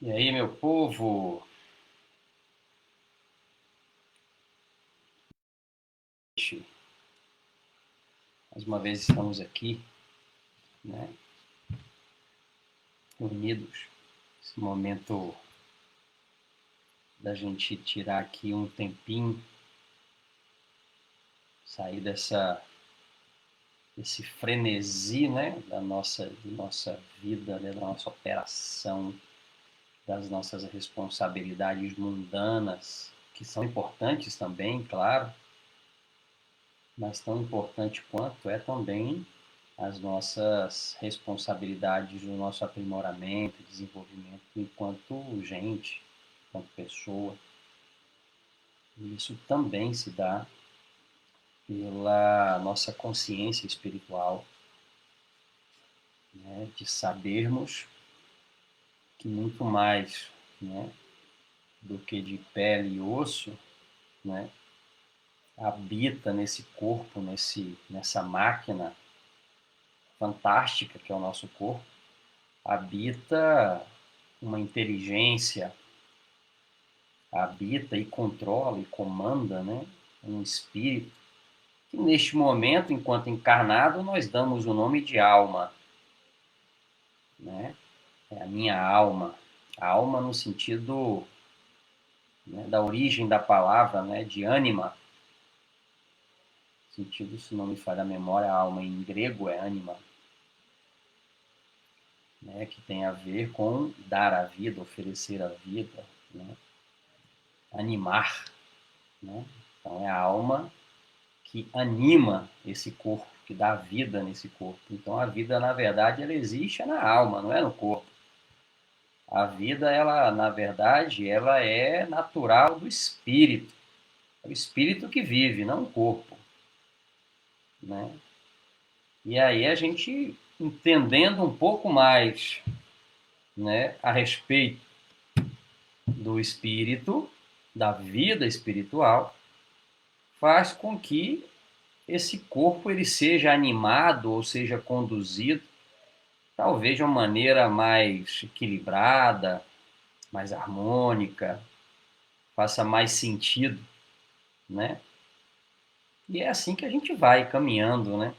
E aí, meu povo? Mais uma vez estamos aqui, né, unidos. Esse momento da gente tirar aqui um tempinho, sair desse frenesi, né, da nossa vida, né, da nossa operação, das nossas responsabilidades mundanas, que são importantes também, claro, mas tão importante quanto é também as nossas responsabilidades no nosso aprimoramento e desenvolvimento enquanto gente, enquanto pessoa. E isso também se dá pela nossa consciência espiritual, né, de sabermos que muito mais, né, do que de pele e osso, né, habita nesse corpo, nessa máquina fantástica que é o nosso corpo, habita uma inteligência, habita e controla e comanda, né, um espírito que neste momento, enquanto encarnado, nós damos o nome de alma, né? É a minha alma, a alma no sentido, né, da origem da palavra, né, de ânima, sentido, se não me falha a memória, a alma em grego é ânima, né, que tem a ver com dar a vida, oferecer a vida, né, animar, né? Então é a alma que anima esse corpo, que dá vida nesse corpo. Então a vida, na verdade, ela existe na alma, não é no corpo. A vida, ela, na verdade, ela é natural do espírito. É o espírito que vive, não o corpo, né? E aí a gente entendendo um pouco mais, né, a respeito do espírito, da vida espiritual, faz com que esse corpo ele seja animado ou seja conduzido talvez de uma maneira mais equilibrada, mais harmônica, faça mais sentido, né? E é assim que a gente vai caminhando, né?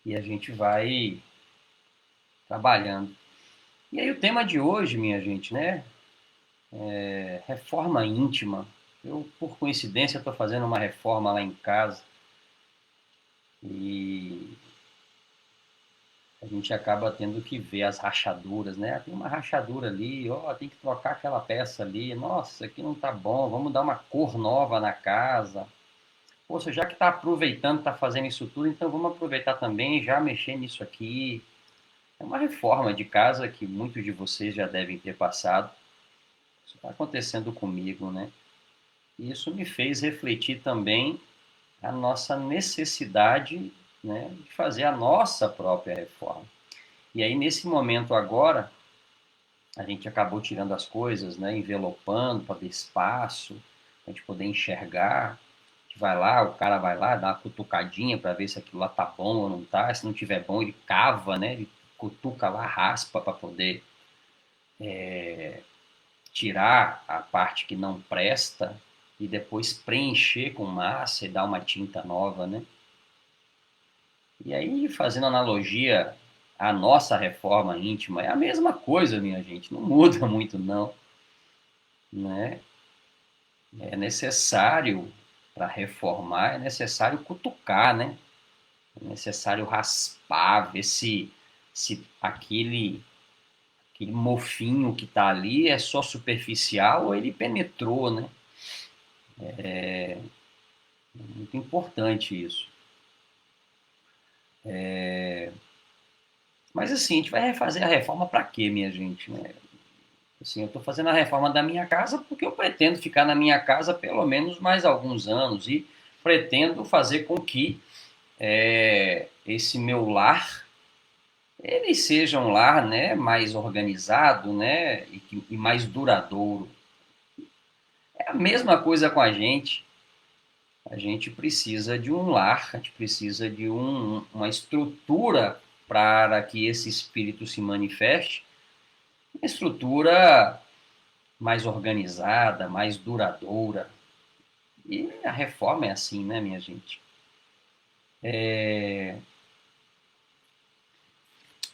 E a gente vai trabalhando. E aí o tema de hoje, minha gente, né? É reforma íntima. Eu, por coincidência, estou fazendo uma reforma lá em casa e a gente acaba tendo que ver as rachaduras, né? Tem uma rachadura ali, ó, tem que trocar aquela peça ali. Nossa, aqui não tá bom, vamos dar uma cor nova na casa. Poxa, já que está aproveitando, está fazendo isso tudo, então vamos aproveitar também e já mexer nisso aqui. É uma reforma de casa que muitos de vocês já devem ter passado. Isso está acontecendo comigo, né? E isso me fez refletir também a nossa necessidade, né, de fazer a nossa própria reforma. E aí, nesse momento agora, a gente acabou tirando as coisas, né, envelopando para ter espaço, para a gente poder enxergar. A gente vai lá, o cara vai lá, dá uma cutucadinha para ver se aquilo lá tá bom ou não tá. Se não tiver bom, ele cava, né, ele cutuca lá, raspa para poder tirar a parte que não presta e depois preencher com massa e dar uma tinta nova, né? E aí, fazendo analogia à nossa reforma íntima, é a mesma coisa, minha gente, não muda muito não, né? É necessário, para reformar, é necessário cutucar, né? É necessário raspar, ver se aquele mofinho que está ali é só superficial ou ele penetrou, né? Muito importante isso. Mas assim, a gente vai fazer a reforma para quê, minha gente? Né? Assim, eu estou fazendo a reforma da minha casa porque eu pretendo ficar na minha casa pelo menos mais alguns anos e pretendo fazer com que esse meu lar ele seja um lar, né, mais organizado, né, e mais duradouro. É a mesma coisa com a gente. A gente precisa de um lar, a gente precisa de uma estrutura para que esse espírito se manifeste uma estrutura mais organizada, mais duradoura. E a reforma é assim, né, minha gente?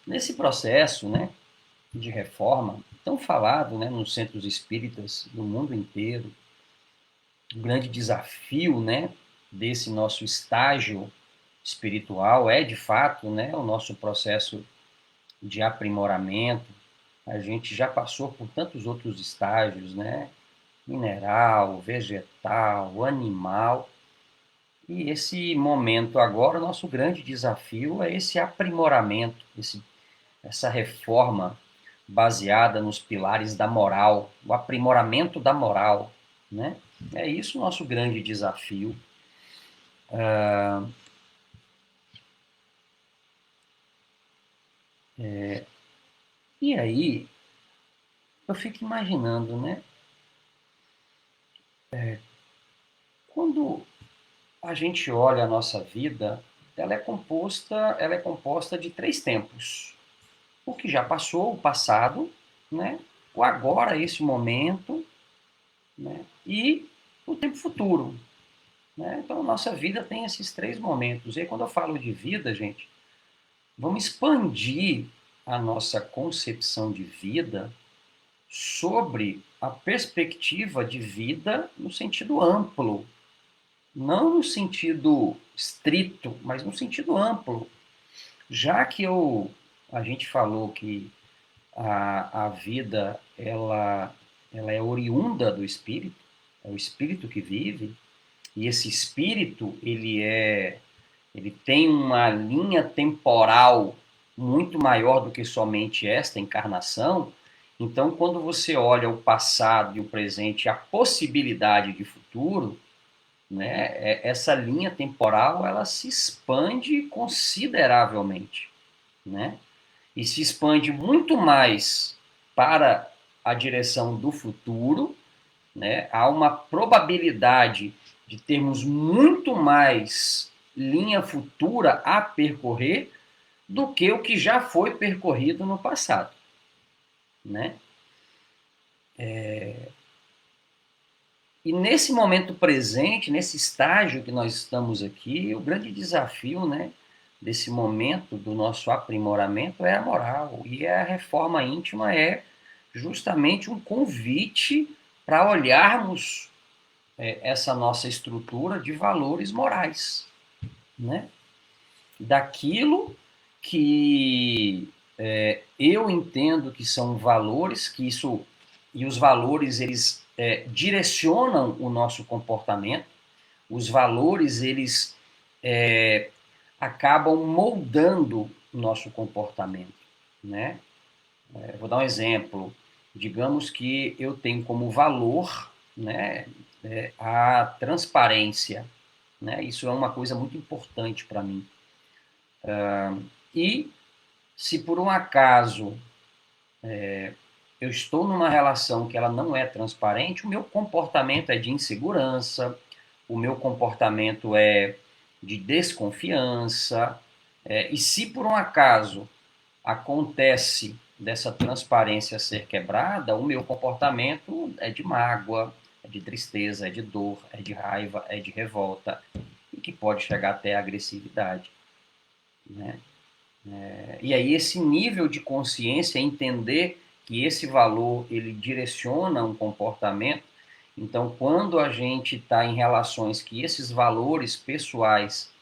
Nesse processo, né, de reforma, tão falado, né, nos centros espíritas do mundo inteiro, o grande desafio, né, desse nosso estágio espiritual é, de fato, né, o nosso processo de aprimoramento. A gente já passou por tantos outros estágios, né, mineral, vegetal, animal, e esse momento agora, o nosso grande desafio é esse aprimoramento, essa reforma baseada nos pilares da moral, o aprimoramento da moral, né? É isso o nosso grande desafio. E aí, eu fico imaginando, né? Quando a gente olha a nossa vida, ela é composta de três tempos. O que já passou, o passado, né? O agora, esse momento, né? E o tempo futuro, né? Então, nossa vida tem esses três momentos. E aí, quando eu falo de vida, gente, vamos expandir a nossa concepção de vida sobre a perspectiva de vida no sentido amplo, não no sentido estrito, mas no sentido amplo. Já que a gente falou que a vida ela é oriunda do espírito, é o espírito que vive, e esse espírito ele tem uma linha temporal muito maior do que somente esta encarnação. Então, quando você olha o passado e o presente, a possibilidade de futuro, né, essa linha temporal ela se expande consideravelmente, né? E se expande muito mais para a direção do futuro, né? Há uma probabilidade de termos muito mais linha futura a percorrer do que o que já foi percorrido no passado, né? E nesse momento presente, nesse estágio que nós estamos aqui, o grande desafio, né, desse momento do nosso aprimoramento é a moral. E a reforma íntima é justamente um convite para olharmos essa nossa estrutura de valores morais, né? Daquilo que eu entendo que são valores, que isso e os valores eles direcionam o nosso comportamento, os valores eles acabam moldando o nosso comportamento, né? Vou dar um exemplo. Digamos que eu tenho como valor, né, a transparência, né? Isso é uma coisa muito importante para mim. E se por um acaso eu estou numa relação que ela não é transparente, o meu comportamento é de insegurança, o meu comportamento é de desconfiança, e se por um acaso acontece dessa transparência ser quebrada, o meu comportamento é de mágoa, é de tristeza, é de dor, é de raiva, é de revolta, e que pode chegar até a agressividade, né? E aí esse nível de consciência, entender que esse valor ele direciona um comportamento. Então, quando a gente está em relações que esses valores pessoais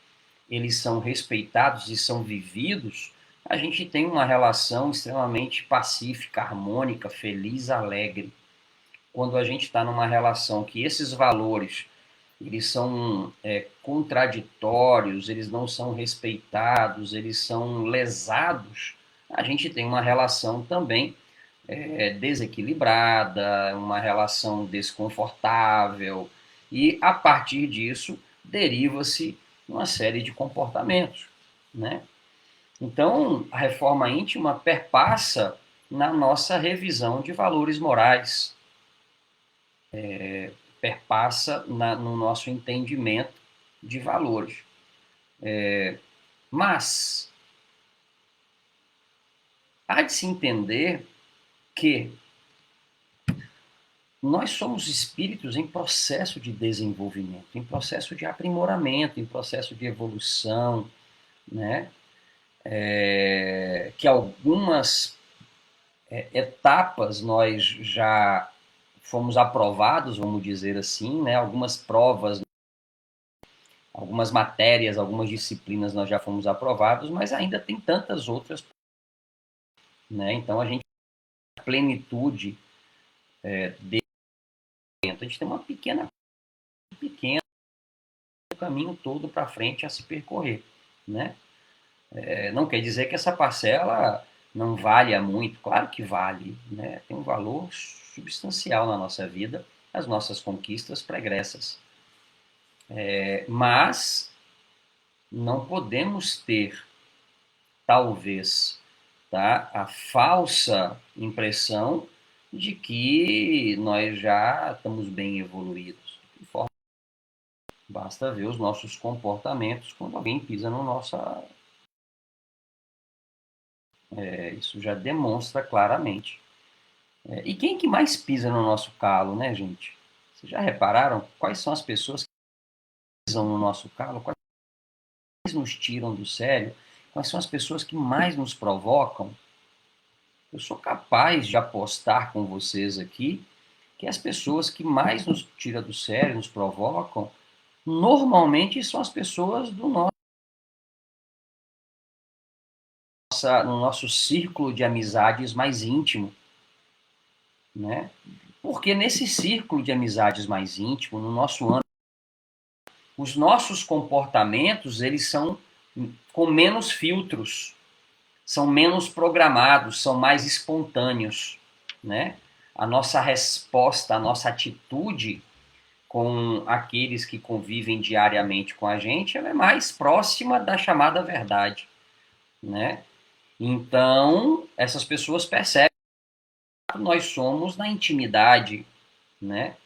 eles são respeitados e são vividos, a gente tem uma relação extremamente pacífica, harmônica, feliz, alegre. Quando a gente está numa relação que esses valores eles são contraditórios, eles não são respeitados, eles são lesados, a gente tem uma relação também desequilibrada, uma relação desconfortável, e a partir disso deriva-se uma série de comportamentos, né? Então, a reforma íntima perpassa na nossa revisão de valores morais, perpassa no nosso entendimento de valores. Mas há de se entender que nós somos espíritos em processo de desenvolvimento, em processo de aprimoramento, em processo de evolução, né? Que algumas etapas nós já fomos aprovados, vamos dizer assim, né? Algumas provas, algumas matérias, algumas disciplinas nós já fomos aprovados, mas ainda tem tantas outras, né? Então a gente tem a plenitude a gente tem uma pequena o caminho todo para frente a se percorrer, né? Não quer dizer que essa parcela não valha muito, claro que vale, né? Tem um valor substancial na nossa vida, as nossas conquistas pregressas. Mas não podemos ter, talvez, tá, a falsa impressão de que nós já estamos bem evoluídos. Basta ver os nossos comportamentos quando alguém pisa no nossa. Isso já demonstra claramente. E quem que mais pisa no nosso calo, né, gente? Vocês já repararam quais são as pessoas que pisam no nosso calo? Quais nos tiram do sério? Quais são as pessoas que mais nos provocam? Eu sou capaz de apostar com vocês aqui que as pessoas que mais nos tiram do sério, nos provocam, normalmente são as pessoas do no nosso círculo de amizades mais íntimo, né? Porque nesse círculo de amizades mais íntimo, no nosso âmbito, os nossos comportamentos, eles são com menos filtros, são menos programados, são mais espontâneos, né? A nossa resposta, a nossa atitude com aqueles que convivem diariamente com a gente, ela é mais próxima da chamada verdade, né? Então, essas pessoas percebem que nós somos na intimidade, né?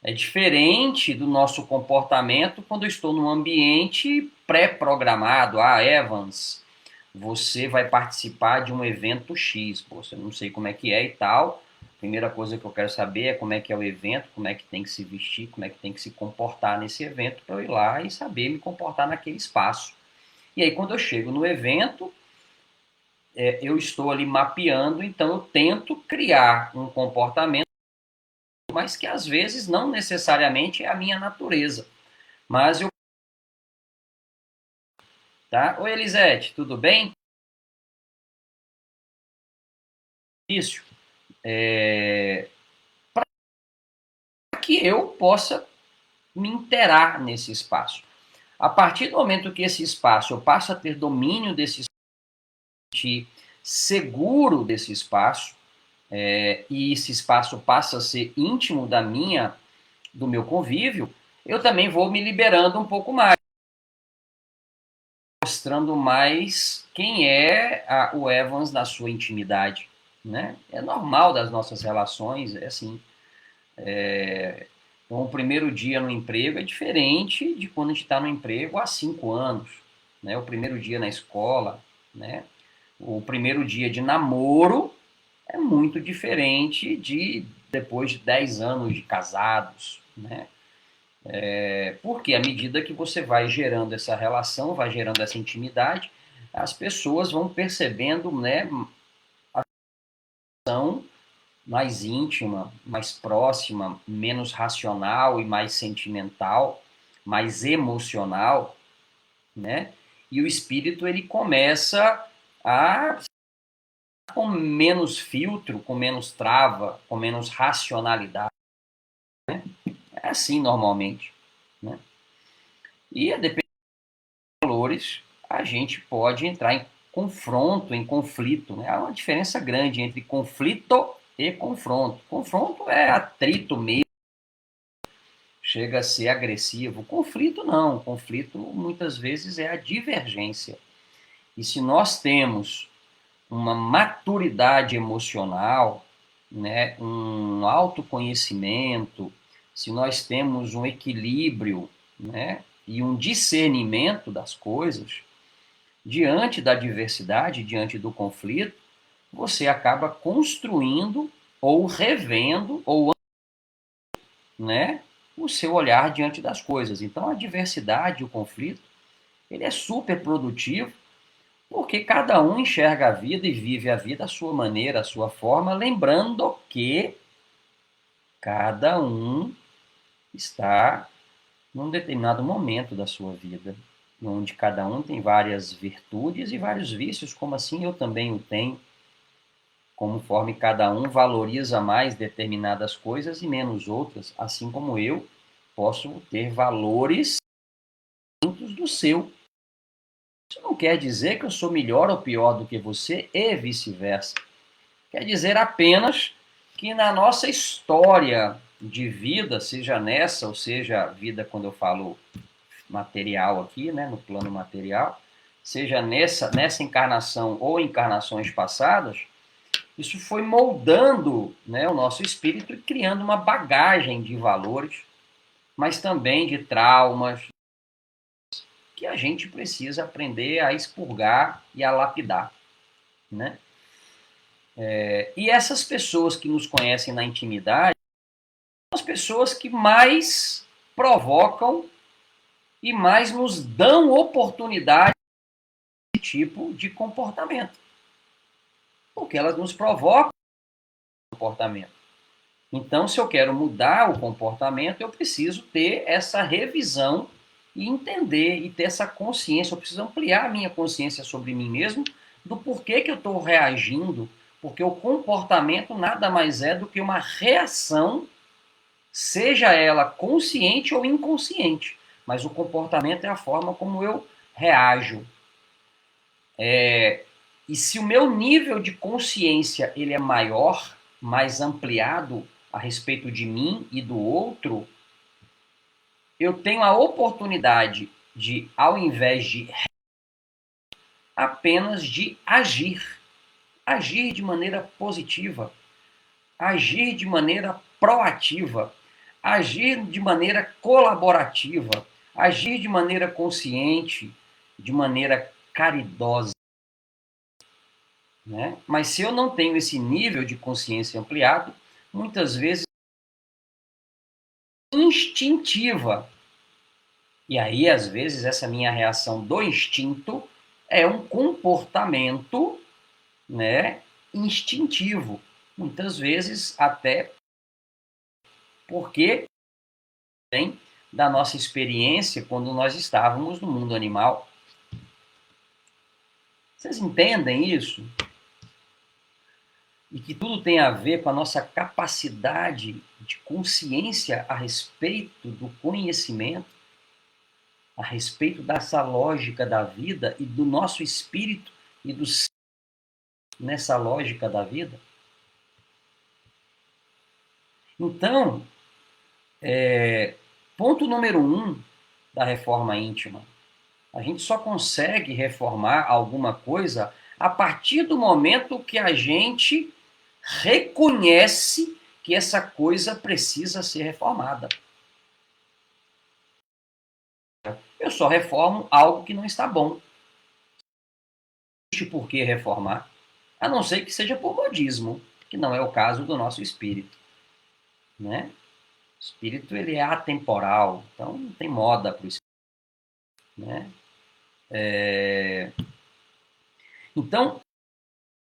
É diferente do nosso comportamento quando eu estou num ambiente pré-programado. Ah, Evans, você vai participar de um evento X. Poxa, eu não sei como é que é e tal. Primeira coisa que eu quero saber é como é que é o evento, como é que tem que se vestir, como é que tem que se comportar nesse evento para eu ir lá e saber me comportar naquele espaço. E aí, quando eu chego no evento, eu estou ali mapeando, então eu tento criar um comportamento, mas que às vezes não necessariamente é a minha natureza. Mas eu. Tá? Oi, Elisete, tudo bem? Isso. Para que eu possa me interar nesse espaço. A partir do momento que esse espaço eu passo a ter domínio desse espaço, seguro desse espaço, e esse espaço passa a ser íntimo do meu convívio, eu também vou me liberando um pouco mais, mostrando mais quem é o Evans na sua intimidade, né? É normal das nossas relações, é assim. Então, o primeiro dia no emprego é diferente de quando a gente está no emprego há 5 anos, né? O primeiro dia na escola, né? O primeiro dia de namoro é muito diferente de depois de 10 anos de casados, né? Porque à medida que você vai gerando essa relação, vai gerando essa intimidade, as pessoas vão percebendo, né, a relação mais íntima, mais próxima, menos racional e mais sentimental, mais emocional, né? E o espírito ele começa a com menos filtro, com menos trava, com menos racionalidade. É assim normalmente, né? E a depender dos valores, a gente pode entrar em confronto, em conflito, né? Há uma diferença grande entre conflito e confronto. Confronto é atrito mesmo, chega a ser agressivo. Conflito não. Conflito muitas vezes é a divergência. E se nós temos uma maturidade emocional, né, um autoconhecimento, se nós temos um equilíbrio, né, e um discernimento das coisas, diante da diversidade, diante do conflito, você acaba construindo ou revendo ou, né, o seu olhar diante das coisas. Então a diversidade, o conflito, ele é super produtivo, porque cada um enxerga a vida e vive a vida à sua maneira, à sua forma, lembrando que cada um está num determinado momento da sua vida, onde cada um tem várias virtudes e vários vícios, como assim eu também o tenho, conforme cada um valoriza mais determinadas coisas e menos outras, assim como eu posso ter valores do seu. Isso não quer dizer que eu sou melhor ou pior do que você e vice-versa. Quer dizer apenas que na nossa história de vida, seja nessa ou seja vida quando eu falo material aqui, né, no plano material, seja nessa encarnação ou encarnações passadas, isso foi moldando, né, o nosso espírito e criando uma bagagem de valores, mas também de traumas que a gente precisa aprender a expurgar e a lapidar, né? E essas pessoas que nos conhecem na intimidade são as pessoas que mais provocam e mais nos dão oportunidade desse tipo de comportamento, porque elas nos provocam comportamento. Então, se eu quero mudar o comportamento, eu preciso ter essa revisão e entender e ter essa consciência. Eu preciso ampliar a minha consciência sobre mim mesmo, do porquê que eu estou reagindo, porque o comportamento nada mais é do que uma reação, seja ela consciente ou inconsciente. Mas o comportamento é a forma como eu reajo. E se o meu nível de consciência ele é maior, mais ampliado a respeito de mim e do outro, eu tenho a oportunidade de, ao invés de apenas de agir, agir de maneira positiva, agir de maneira proativa, agir de maneira colaborativa, agir de maneira consciente, de maneira caridosa. Né? Mas se eu não tenho esse nível de consciência ampliado, muitas vezes instintiva. E aí, às vezes, essa minha reação do instinto é um comportamento, né, instintivo. Muitas vezes até porque tem da nossa experiência quando nós estávamos no mundo animal. Vocês entendem isso? E que tudo tem a ver com a nossa capacidade de consciência a respeito do conhecimento, a respeito dessa lógica da vida e do nosso espírito e do nessa lógica da vida. Então, ponto número 1 da reforma íntima. A gente só consegue reformar alguma coisa a partir do momento que a gente reconhece que essa coisa precisa ser reformada. Eu só reformo algo que não está bom. Não existe por que reformar, a não ser que seja por modismo, que não é o caso do nosso espírito. Né? O espírito ele é atemporal, então não tem moda para o espírito. Né? Então,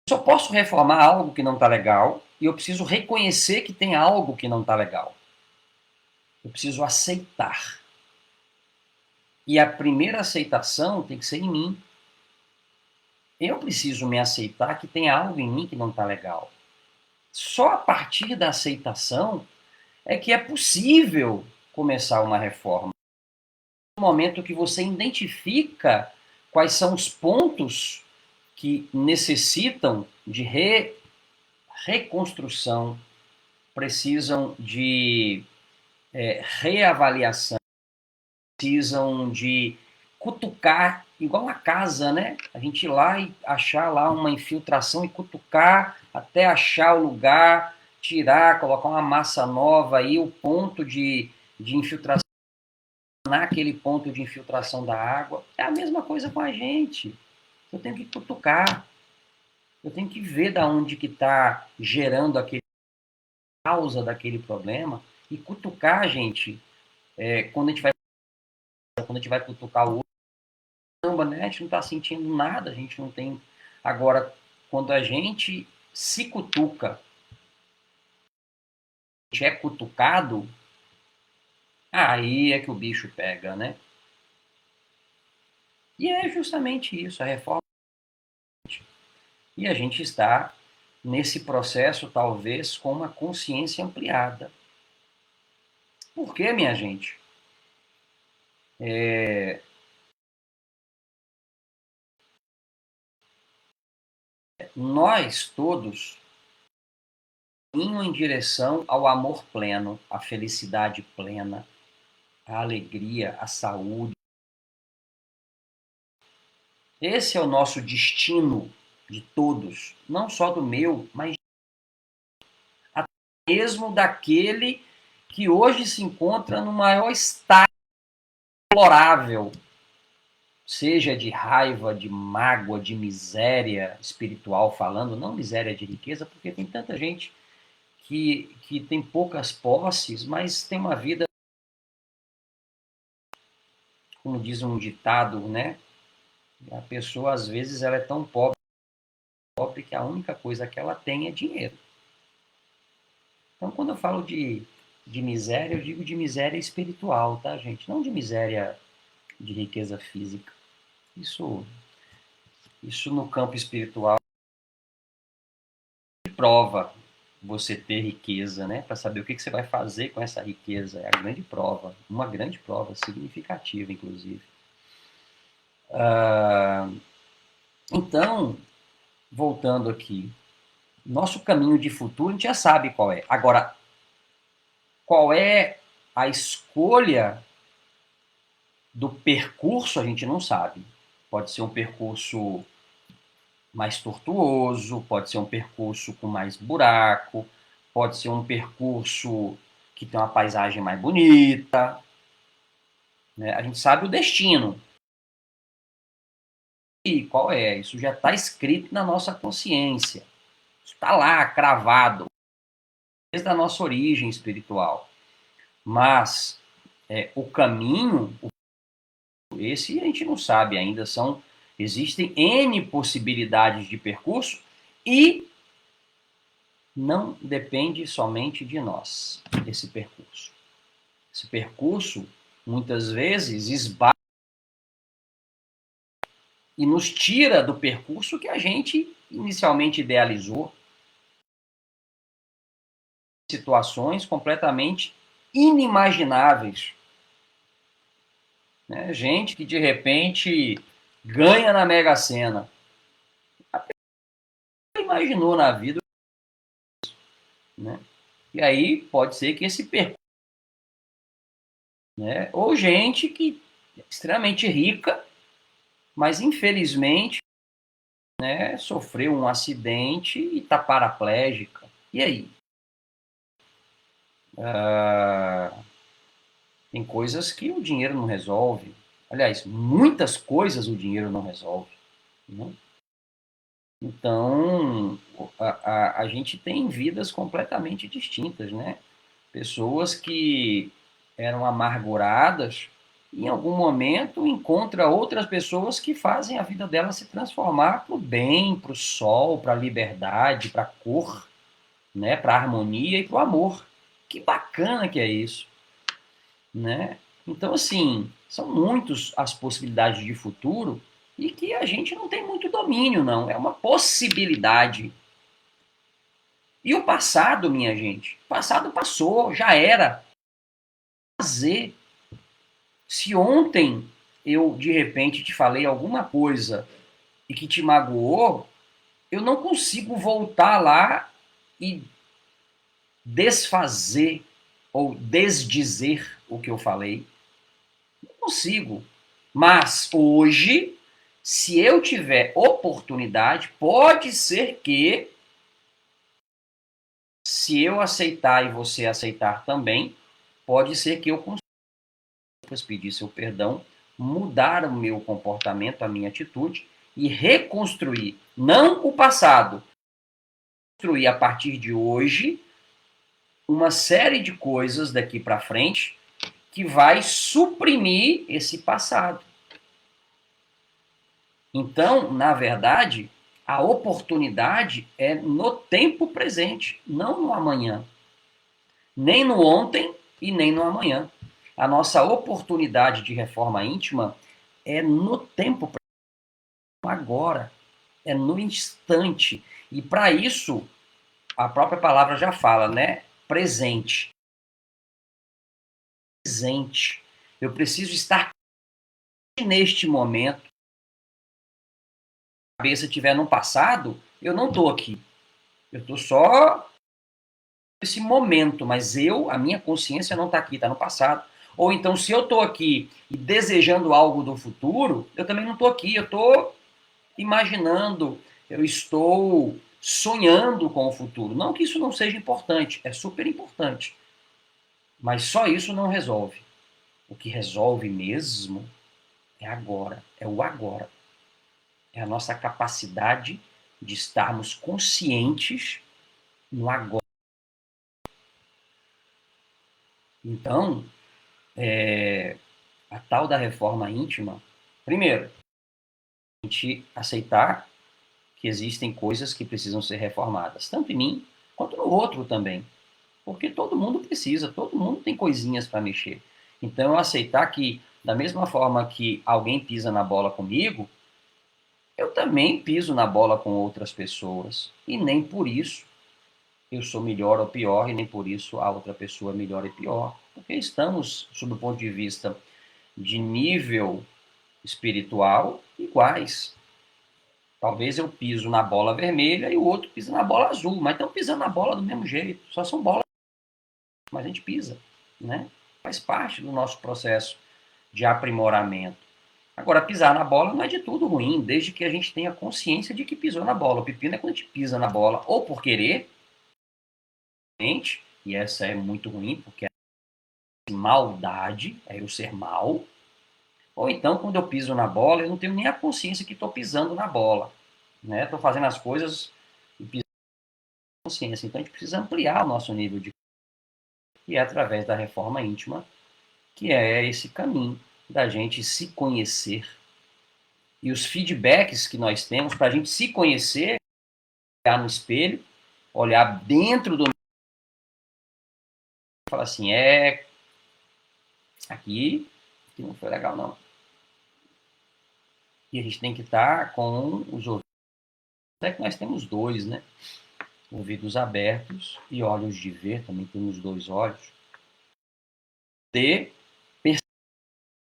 só posso reformar algo que não está legal e eu preciso reconhecer que tem algo que não está legal. Eu preciso aceitar. E a primeira aceitação tem que ser em mim. Eu preciso me aceitar que tem algo em mim que não está legal. Só a partir da aceitação é que é possível começar uma reforma. No momento que você identifica quais são os pontos que necessitam de reconstrução, precisam de reavaliação, precisam de cutucar, igual a casa, né? A gente ir lá e achar lá uma infiltração e cutucar até achar o lugar, tirar, colocar uma massa nova aí, o ponto de infiltração, naquele ponto de infiltração da água. É a mesma coisa com a gente. Eu tenho que cutucar. Eu tenho que ver da onde que está gerando aquele causa daquele problema e cutucar, gente, quando a gente vai cutucar o outro, caramba, né? A gente não está sentindo nada, a gente não tem. Agora, quando a gente se cutuca, a gente é cutucado, aí é que o bicho pega, né? E é justamente isso, a reforma. E a gente está nesse processo, talvez, com uma consciência ampliada. Por quê, minha gente? Nós todos indo em direção ao amor pleno, à felicidade plena, à alegria, à saúde. Esse é o nosso destino de todos, não só do meu, mas até mesmo daquele que hoje se encontra no maior estado deplorável, seja de raiva, de mágoa, de miséria espiritual falando, não miséria de riqueza, porque tem tanta gente que tem poucas posses, mas tem uma vida, como diz um ditado, né? A pessoa, às vezes, ela é tão pobre que a única coisa que ela tem é dinheiro. Então, quando eu falo de miséria, eu digo de miséria espiritual, tá, gente? Não de miséria de riqueza física. Isso no campo espiritual prova você ter riqueza, né? Para saber o que você vai fazer com essa riqueza. É a grande prova, uma grande prova, significativa, inclusive. Então, voltando aqui, nosso caminho de futuro a gente já sabe qual é. Agora, qual é a escolha do percurso, a gente não sabe. Pode ser um percurso mais tortuoso, pode ser um percurso com mais buraco, pode ser um percurso que tem uma paisagem mais bonita. Né? A gente sabe o destino. E qual é? Isso já está escrito na nossa consciência. Isso está lá, cravado, desde a nossa origem espiritual. Mas o caminho, esse a gente não sabe ainda. Existem N possibilidades de percurso e não depende somente de nós, esse percurso. Esse percurso, muitas vezes, esbarra e nos tira do percurso que a gente inicialmente idealizou. Situações completamente inimagináveis. Né? Gente que, de repente, ganha na Mega Sena. A pessoa imaginou na vida. Né? E aí pode ser que esse percurso, né? Ou gente que é extremamente rica, mas infelizmente, né, sofreu um acidente e está paraplégica. E aí? Tem coisas que o dinheiro não resolve. Aliás, muitas coisas o dinheiro não resolve. Né? Então, a gente tem vidas completamente distintas, né? Pessoas que eram amarguradas, em algum momento encontra outras pessoas que fazem a vida dela se transformar para o bem, para o sol, para a liberdade, para a cor, né? Para a harmonia e para o amor. Que bacana que é isso, né? Então, assim, são muitas as possibilidades de futuro e que a gente não tem muito domínio, não. É uma possibilidade. E o passado, minha gente, o passado passou, já era. Fazer. Se ontem eu, de repente, te falei alguma coisa e que te magoou, eu não consigo voltar lá e desfazer ou desdizer o que eu falei. Não consigo. Mas hoje, se eu tiver oportunidade, pode ser que, se eu aceitar e você aceitar também, pode ser que eu consiga pedir seu perdão, mudar o meu comportamento, a minha atitude e reconstruir, não o passado, construir a partir de hoje uma série de coisas daqui para frente que vai suprimir esse passado. Então, na verdade, a oportunidade é no tempo presente, não no amanhã. Nem no ontem e nem no amanhã. A nossa oportunidade de reforma íntima é no tempo presente, agora, é no instante. E para isso, a própria palavra já fala, né? Presente. Presente. Eu preciso estar neste momento. Se a cabeça estiver no passado, eu não estou aqui. Eu estou só nesse momento, mas a minha consciência não está aqui, está no passado. Ou então, se eu estou aqui e desejando algo do futuro, eu também não estou aqui, eu estou imaginando, eu estou sonhando com o futuro. Não que isso não seja importante, é super importante. Mas só isso não resolve. O que resolve mesmo é agora, é o agora. É a nossa capacidade de estarmos conscientes no agora. Então, a tal da reforma íntima, primeiro, a gente aceitar que existem coisas que precisam ser reformadas, tanto em mim quanto no outro também. Porque todo mundo precisa, todo mundo tem coisinhas para mexer. Então, eu aceitar que, da mesma forma que alguém pisa na bola comigo, eu também piso na bola com outras pessoas. E nem por isso eu sou melhor ou pior, e nem por isso a outra pessoa é melhor e pior. Porque estamos, sob o ponto de vista de nível espiritual, iguais. Talvez eu piso na bola vermelha e o outro pisa na bola azul, mas estão pisando na bola do mesmo jeito. Só são bolas, mas a gente pisa, né? Faz parte do nosso processo de aprimoramento. Agora, pisar na bola não é de tudo ruim, desde que a gente tenha consciência de que pisou na bola. O pepino é quando a gente pisa na bola ou por querer, e essa é muito ruim, porque é maldade, é eu ser mal, ou então quando eu piso na bola, eu não tenho nem a consciência que estou pisando na bola. Né? Estou fazendo as coisas e pisando na consciência. Então a gente precisa ampliar o nosso nível de e é através da reforma íntima, que é esse caminho da gente se conhecer. E os feedbacks que nós temos para a gente se conhecer, olhar no espelho, olhar dentro do e falar assim, aqui não foi legal não. E a gente tem que estar com os ouvidos, até que nós temos dois, né? Ouvidos abertos e olhos de ver, também temos dois olhos, de perceber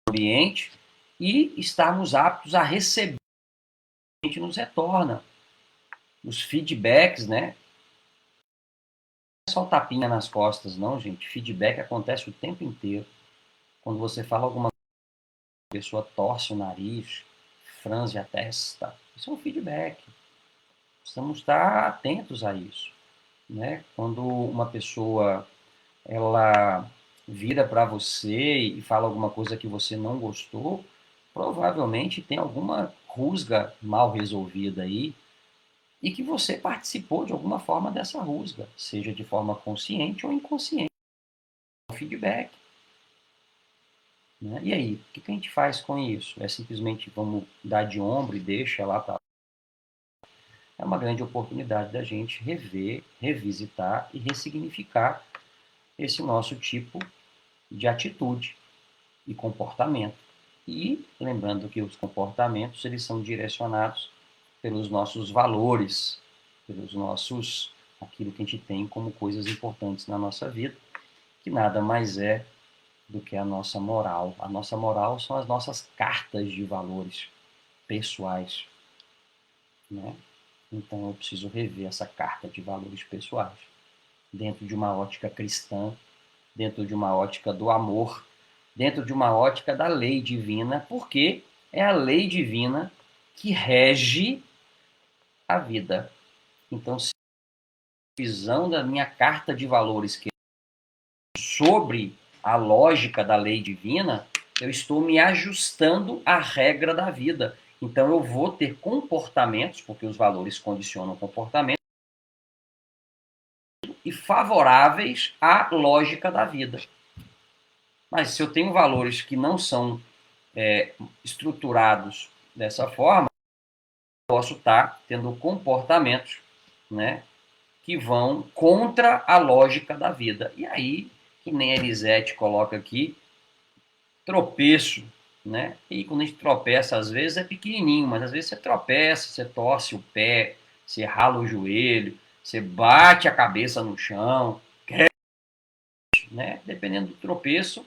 o ambiente e estarmos aptos a receber o que a gente nos retorna. Os feedbacks, né? Não é só o tapinha nas costas, não, gente. Feedback acontece o tempo inteiro. Quando você fala alguma coisa, a pessoa torce o nariz, franze a testa. Isso é um feedback. Precisamos estar atentos a isso. Né? Quando uma pessoa ela vira para você e fala alguma coisa que você não gostou, provavelmente tem alguma rusga mal resolvida aí e que você participou de alguma forma dessa rusga, seja de forma consciente ou inconsciente. Feedback. Né? E aí, o que a gente faz com isso? É simplesmente vamos dar de ombro e deixa lá para. É uma grande oportunidade da gente rever, revisitar e ressignificar esse nosso tipo de atitude e comportamento. E lembrando que os comportamentos eles são direcionados pelos nossos valores, pelos nossos aquilo que a gente tem como coisas importantes na nossa vida, que nada mais é do que a nossa moral. A nossa moral são as nossas cartas de valores pessoais, né? Então eu preciso rever essa carta de valores pessoais dentro de uma ótica cristã, dentro de uma ótica do amor, dentro de uma ótica da lei divina, porque é a lei divina que rege a vida. Então, se a visão da minha carta de valores que é sobre a lógica da lei divina, eu estou me ajustando à regra da vida. Então eu vou ter comportamentos, porque os valores condicionam o comportamento, e favoráveis à lógica da vida. Mas se eu tenho valores que não são estruturados dessa forma, eu posso estar tendo comportamentos, né, que vão contra a lógica da vida. E aí, que nem a Elisete coloca aqui, tropeço, né? E quando a gente tropeça, às vezes é pequenininho, mas às vezes você tropeça, você torce o pé, você rala o joelho, você bate a cabeça no chão, né? Dependendo do tropeço,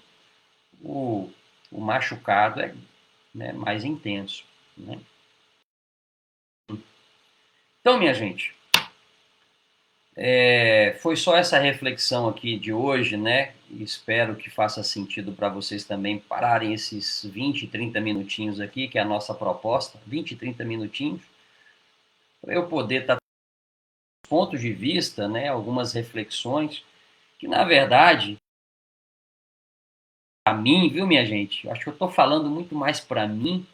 o, o machucado é, né, mais intenso, né? Então, minha gente, foi só essa reflexão aqui de hoje, né? Espero que faça sentido para vocês também pararem esses 20, 30 minutinhos aqui, que é a nossa proposta, 20, 30 minutinhos, para eu poder estar pontos de vista, né, algumas reflexões, que na verdade, para mim, viu, minha gente, acho que eu estou falando muito mais para mim,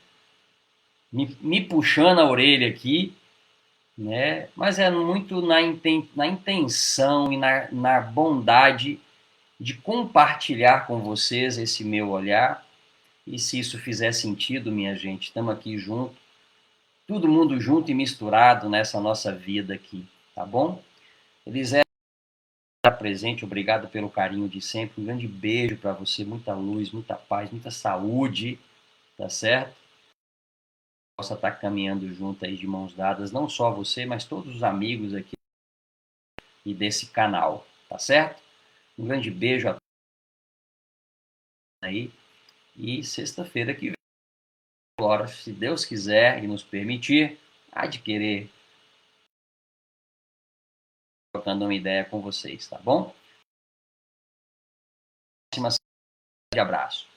me puxando a orelha aqui, né, mas é muito na intenção e na bondade de compartilhar com vocês esse meu olhar, e se isso fizer sentido, minha gente, estamos aqui junto, todo mundo junto e misturado nessa nossa vida aqui, tá bom? Elisete, presente, obrigado pelo carinho de sempre, um grande beijo para você, muita luz, muita paz, muita saúde, tá certo? Possa estar caminhando junto aí de mãos dadas, não só você, mas todos os amigos aqui e desse canal, tá certo? Um grande beijo a todos aí e sexta-feira que vem, agora, se Deus quiser e nos permitir, há de querer trocando uma ideia com vocês, tá bom? Próxima, de abraço.